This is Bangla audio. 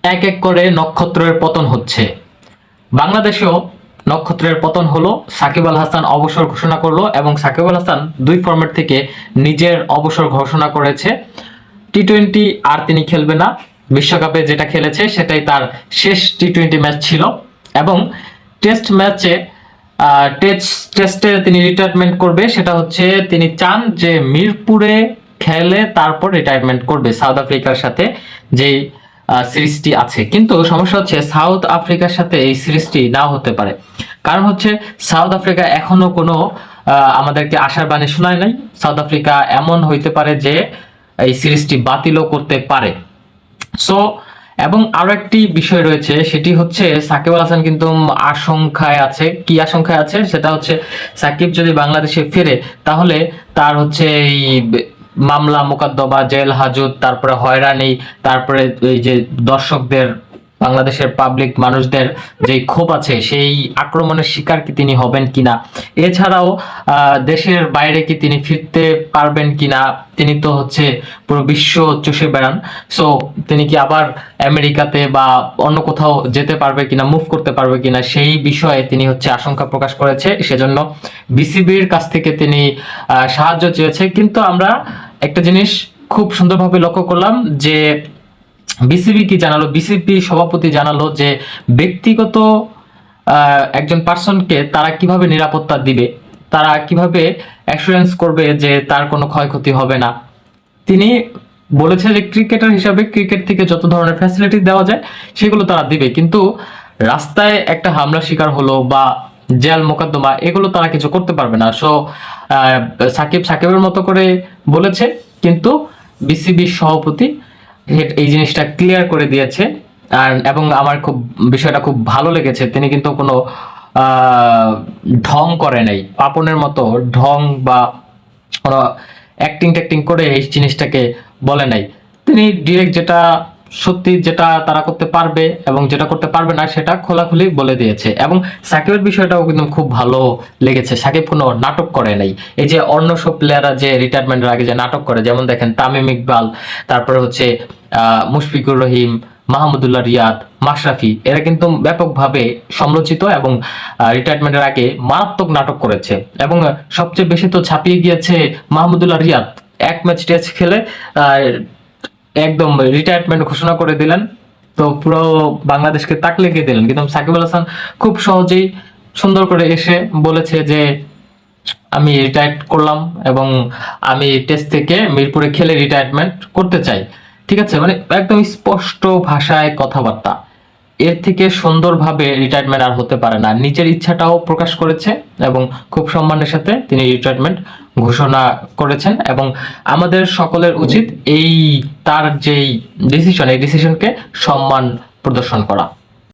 এক এক করে নক্ষত্রের পতন হচ্ছে। বাংলাদেশেও নক্ষত্রের পতন হলো, সাকিব আল হাসান অবসর ঘোষণা করলো এবং সাকিব আল হাসান দুই ফরম্যাট থেকে নিজের অবসর ঘোষণা করেছে। টি-20 আর তিনি খেলবে না, বিশ্বকাপে যেটা খেলেছে সেটাই তার শেষ টি-20 ম্যাচ ছিল এবং টেস্ট ম্যাচে টেস্টে তিনি রিটায়ারমেন্ট করবে, সেটা হচ্ছে তিনি চান যে মিরপুরে খেলে তারপর রিটায়ারমেন্ট করবে সাউথ আফ্রিকার সাথে যে সিরিজটি আছে। কিন্তু সমস্যা হচ্ছে সাউথ আফ্রিকার সাথে এই সিরিজটি নাও হতে পারে, কারণ হচ্ছে সাউথ আফ্রিকা এখনো কোনো আমাদেরকে আশার বাণী শোনায় নাই। সাউথ আফ্রিকা এমন হইতে পারে যে এই সিরিজটি বাতিলও করতে পারে। সো এবং আরো একটি বিষয় রয়েছে, সেটি হচ্ছে সাকিব আল হাসান কিন্তু আশঙ্কায় আছে। কি আশঙ্কায় আছে? সেটা হচ্ছে সাকিব যদি বাংলাদেশে ফিরে তাহলে তার হচ্ছে এই মামলা মোকদ্দমা, জেল হাজত, তারপরে হয়রানি, তারপরে এই যে দর্শকদের, বাংলাদেশের পাবলিক মানুষদের যে ক্ষোভ আছে সেই আক্রমণের শিকার কি তিনি হবেন কিনা, এছাড়াও দেশের বাইরে কি তিনি ফিরতে পারবেন কিনা, তিনি তো হচ্ছে পুরো বিশ্ব চষে বেড়ান। সো তিনি কি আবার আমেরিকাতে বা অন্য কোথাও যেতে পারবে কিনা, মুভ করতে পারবে কিনা, সেই বিষয়ে তিনি হচ্ছে আশঙ্কা প্রকাশ করেছে। সেজন্য বিসিবির কাছ থেকে তিনি সাহায্য চেয়েছে। কিন্তু আমরা একটা জিনিস খুব সুন্দরভাবে লক্ষ্য করলাম যে বিসিবি কি জানালো, বিসিবি সভাপতি জানালো যে ব্যক্তিগত একজন পার্সনকে তারা কিভাবে নিরাপত্তা দিবে, তারা কিভাবে অ্যাসুরেন্স করবে যে তার কোনো ক্ষয়ক্ষতি হবে না। তিনি বলেছে যে ক্রিকেটার হিসাবে ক্রিকেট থেকে যত ধরনের ফ্যাসিলিটি দেওয়া যায় সেগুলো তারা দিবে, কিন্তু রাস্তায় একটা হামলা শিকার হলো বা জেল মোকদ্দমা, এগুলো তারা কিছু করতে পারবে না। সো সাকিবের মতো করে বলেছে, কিন্তু বিসিবির সভাপতি এই জিনিসটা ক্লিয়ার করে দিয়েছে। আর এবং আমার খুব বিষয়টা খুব ভালো লেগেছে, তিনি কিন্তু কোনো ঢং করে নাই, পাপনের মতো ঢং বা কোনো অ্যাক্টিং ট্যাক্টিং করে এই জিনিসটাকে বলে নাই। তিনি ডিরেক্ট যেটা সত্যি, যেটা তারা করতে পারবে এবং যেটা করতে পারবে না সেটা খোলাখুলি বলে দিয়েছে। এবং সাকিবের বিষয়টাও কিন্তু খুব ভালো লেগেছে, সাকিব কোনো নাটক করে নাই। এই যে অন্য সব প্লেয়াররা যে রিটায়ারমেন্টের আগে যে নাটক করে, যেমন দেখেন তামিম ইকবাল, তারপরে হচ্ছে মুশফিকুর রহিম, মাহমুদুল্লাহ রিয়াদ, মাশরাফি, এরা কিন্তু ব্যাপকভাবে সমালোচিত এবং রিটায়ারমেন্টের আগে মারাত্মক নাটক করেছে। এবং সবচেয়ে বেশি তো ছাপিয়ে গিয়েছে মাহমুদুল্লাহ রিয়াদ, এক ম্যাচ টেস্ট খেলে একদম রিটায়ারমেন্ট ঘোষণা করে দিলেন, তো পুরো বাংলাদেশকে তাক লেগে দিলেন। কিন্তু সাকিব আল হাসান খুব সহজেই সুন্দর করে এসে বলেছে যে আমি রিটায়ার করলাম এবং আমি টেস্ট থেকে মিরপুরে খেলে রিটায়ারমেন্ট করতে চাই। ঠিক আছে, মানে একদম স্পষ্ট ভাষায় কথাবার্তা, এর থেকে সুন্দরভাবে রিটায়ারমেন্ট আর হতে পারে না। নিজের ইচ্ছাটাও প্রকাশ করেছে এবং খুব সম্মানের সাথে তিনি রিটায়ারমেন্ট ঘোষণা করেছেন। এবং আমাদের সকলের উচিত এই তার যেই ডিসিশন, এই ডিসিশনকে সম্মান প্রদর্শন করা।